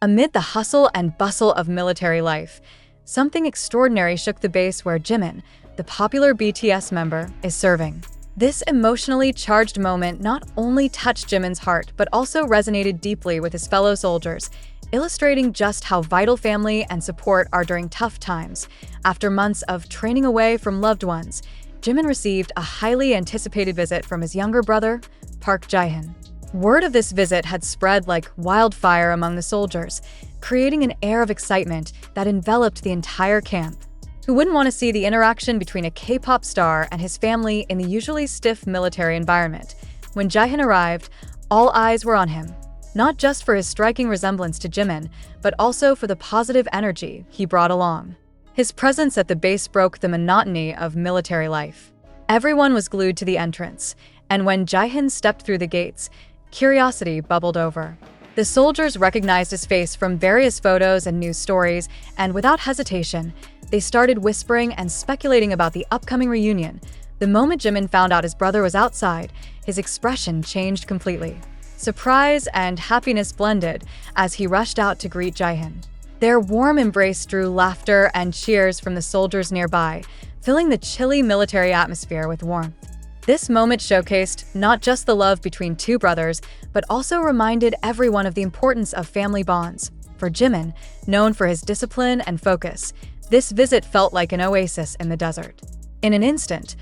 Amid the hustle and bustle of military life, something extraordinary shook the base where Jimin, the popular BTS member, is serving. This emotionally charged moment not only touched Jimin's heart but also resonated deeply with his fellow soldiers, illustrating just how vital family and support are during tough times. After months of training away from loved ones, Jimin received a highly anticipated visit from his younger brother, Park Jae-hyun. Word of this visit had spread like wildfire among the soldiers, creating an air of excitement that enveloped the entire camp. Who wouldn't want to see the interaction between a K-pop star and his family in the usually stiff military environment? When Jae-hyun arrived, all eyes were on him, not just for his striking resemblance to Jimin, but also for the positive energy he brought along. His presence at the base broke the monotony of military life. Everyone was glued to the entrance, and when Jae-hyun stepped through the gates, curiosity bubbled over. The soldiers recognized his face from various photos and news stories, and without hesitation, they started whispering and speculating about the upcoming reunion. The moment Jimin found out his brother was outside, his expression changed completely. Surprise and happiness blended as he rushed out to greet Jae-hyun. Their warm embrace drew laughter and cheers from the soldiers nearby, filling the chilly military atmosphere with warmth. This moment showcased not just the love between two brothers, but also reminded everyone of the importance of family bonds. For Jimin, known for his discipline and focus, this visit felt like an oasis in the desert. In an instant,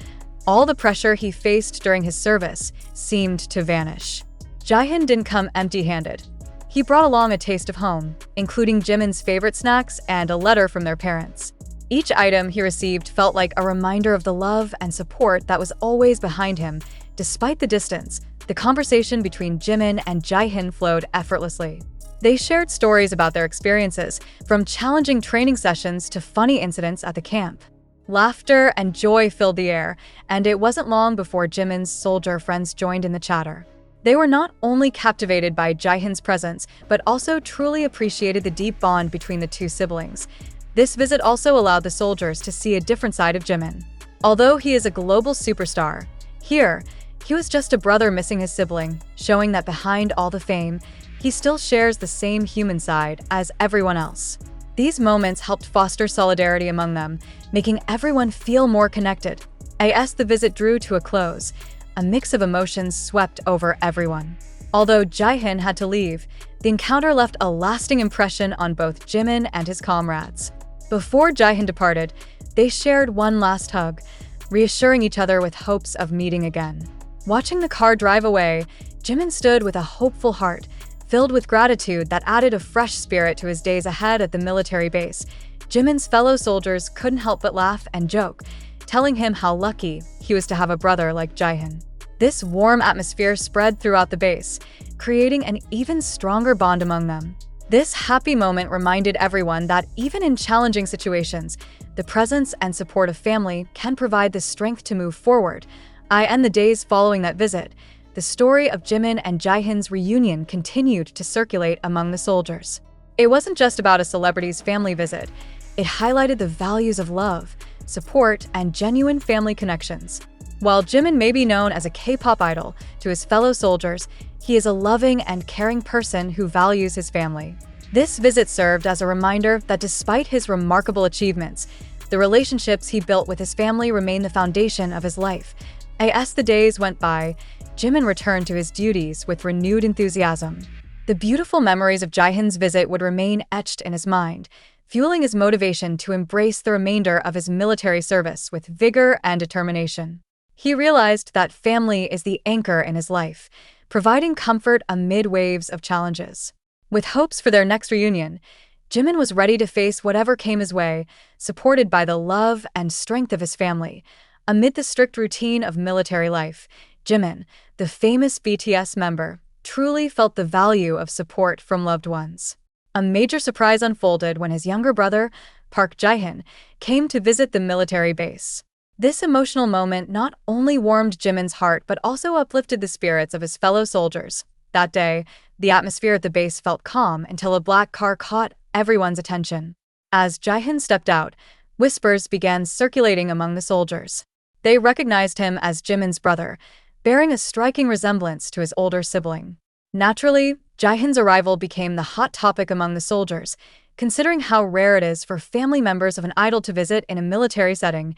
all the pressure he faced during his service seemed to vanish. Jae-hyun didn't come empty-handed. He brought along a taste of home, including Jimin's favorite snacks and a letter from their parents. Each item he received felt like a reminder of the love and support that was always behind him. Despite the distance, the conversation between Jimin and Jae-hyun flowed effortlessly. They shared stories about their experiences, from challenging training sessions to funny incidents at the camp. Laughter and joy filled the air, and it wasn't long before Jimin's soldier friends joined in the chatter. They were not only captivated by Jae-hyun's presence, but also truly appreciated the deep bond between the two siblings. This visit also allowed the soldiers to see a different side of Jimin. Although he is a global superstar, here, he was just a brother missing his sibling, showing that behind all the fame, he still shares the same human side as everyone else. These moments helped foster solidarity among them, making everyone feel more connected. As the visit drew to a close, a mix of emotions swept over everyone. Although Jae-hyun had to leave, the encounter left a lasting impression on both Jimin and his comrades. Before Jae-hyun departed, they shared one last hug, reassuring each other with hopes of meeting again. Watching the car drive away, Jimin stood with a hopeful heart, filled with gratitude that added a fresh spirit to his days ahead at the military base. Jimin's fellow soldiers couldn't help but laugh and joke, telling him how lucky he was to have a brother like Jae-hyun. This warm atmosphere spread throughout the base, creating an even stronger bond among them. This happy moment reminded everyone that even in challenging situations, the presence and support of family can provide the strength to move forward. In the days following that visit, the story of Jimin and Jae-hyun's reunion continued to circulate among the soldiers. It wasn't just about a celebrity's family visit. It highlighted the values of love, support, and genuine family connections. While Jimin may be known as a K-pop idol to his fellow soldiers, he is a loving and caring person who values his family. This visit served as a reminder that despite his remarkable achievements, the relationships he built with his family remain the foundation of his life. As the days went by, Jimin returned to his duties with renewed enthusiasm. The beautiful memories of Jae-hyun's visit would remain etched in his mind, fueling his motivation to embrace the remainder of his military service with vigor and determination. He realized that family is the anchor in his life, providing comfort amid waves of challenges. With hopes for their next reunion, Jimin was ready to face whatever came his way, supported by the love and strength of his family. Amid the strict routine of military life, Jimin, the famous BTS member, truly felt the value of support from loved ones. A major surprise unfolded when his younger brother, Park Jae-hyun, came to visit the military base. This emotional moment not only warmed Jimin's heart but also uplifted the spirits of his fellow soldiers. That day, the atmosphere at the base felt calm until a black car caught everyone's attention. As Jae-hyun stepped out, whispers began circulating among the soldiers. They recognized him as Jimin's brother, bearing a striking resemblance to his older sibling. Naturally, Jaehyun's arrival became the hot topic among the soldiers, considering how rare it is for family members of an idol to visit in a military setting.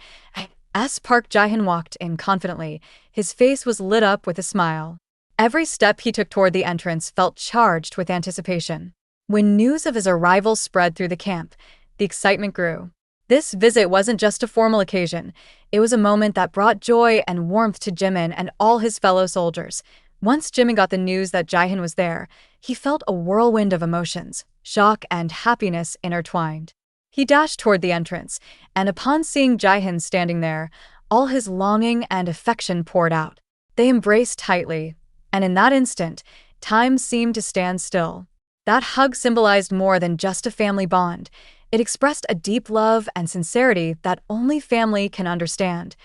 As Park Jae-hyun walked in confidently, his face was lit up with a smile. Every step he took toward the entrance felt charged with anticipation. When news of his arrival spread through the camp, the excitement grew. This visit wasn't just a formal occasion, it was a moment that brought joy and warmth to Jimin and all his fellow soldiers. Once Jimin got the news that Jaehyun was there, he felt a whirlwind of emotions, shock and happiness intertwined. He dashed toward the entrance, and upon seeing Jaehyun standing there, all his longing and affection poured out. They embraced tightly, and in that instant, time seemed to stand still. That hug symbolized more than just a family bond. It expressed a deep love and sincerity that only family can understand.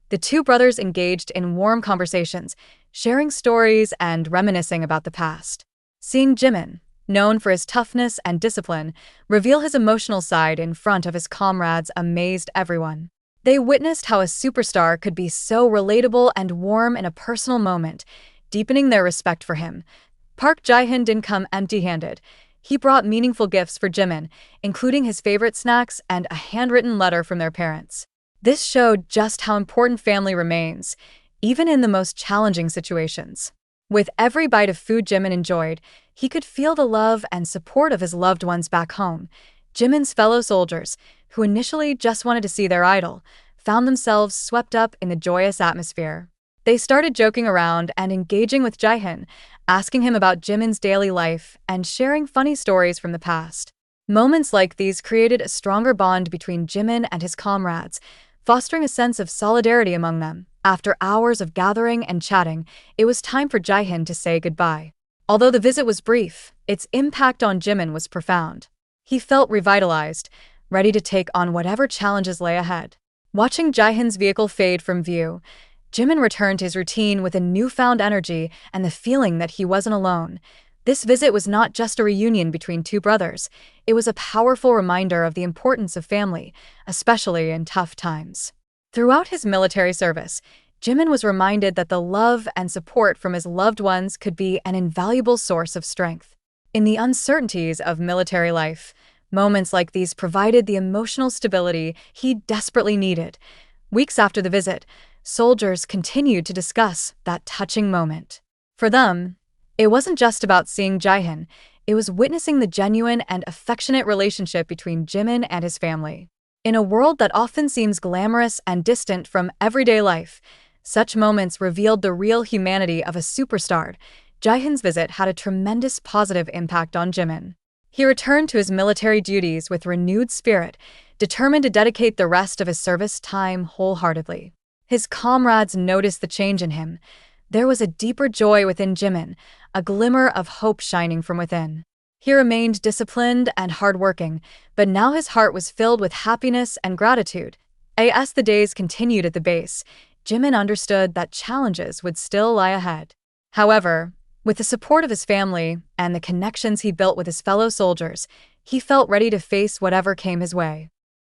The two brothers engaged in warm conversations, sharing stories and reminiscing about the past. Seeing Jimin, known for his toughness and discipline, reveal his emotional side in front of his comrades amazed everyone. They witnessed how a superstar could be so relatable and warm in a personal moment, deepening their respect for him. Park Jae-hyun didn't come empty-handed. He brought meaningful gifts for Jimin, including his favorite snacks and a handwritten letter from their parents. This showed just how important family remains, even in the most challenging situations. With every bite of food Jimin enjoyed, he could feel the love and support of his loved ones back home. Jimin's fellow soldiers, who initially just wanted to see their idol, found themselves swept up in the joyous atmosphere. They started joking around and engaging with Jaehyun, asking him about Jimin's daily life and sharing funny stories from the past. Moments like these created a stronger bond between Jimin and his comrades, fostering a sense of solidarity among them. After hours of gathering and chatting, it was time for Jaehyun to say goodbye. Although the visit was brief, its impact on Jimin was profound. He felt revitalized, ready to take on whatever challenges lay ahead. Watching Jaehyun's vehicle fade from view, Jimin returned to his routine with a newfound energy and the feeling that he wasn't alone. This visit was not just a reunion between two brothers, it was a powerful reminder of the importance of family, especially in tough times. Throughout his military service, Jimin was reminded that the love and support from his loved ones could be an invaluable source of strength. In the uncertainties of military life, moments like these provided the emotional stability he desperately needed. Weeks after the visit, soldiers continued to discuss that touching moment. For them, it wasn't just about seeing Jaehyun, it was witnessing the genuine and affectionate relationship between Jimin and his family. In a world that often seems glamorous and distant from everyday life, such moments revealed the real humanity of a superstar. Jaehyun's visit had a tremendous positive impact on Jimin. He returned to his military duties with renewed spirit, determined to dedicate the rest of his service time wholeheartedly. His comrades noticed the change in him. There was a deeper joy within Jimin, a glimmer of hope shining from within. He remained disciplined and hardworking, but now his heart was filled with happiness and gratitude. As the days continued at the base, Jimin understood that challenges would still lie ahead. However, with the support of his family and the connections he built with his fellow soldiers, he felt ready to face whatever came his way.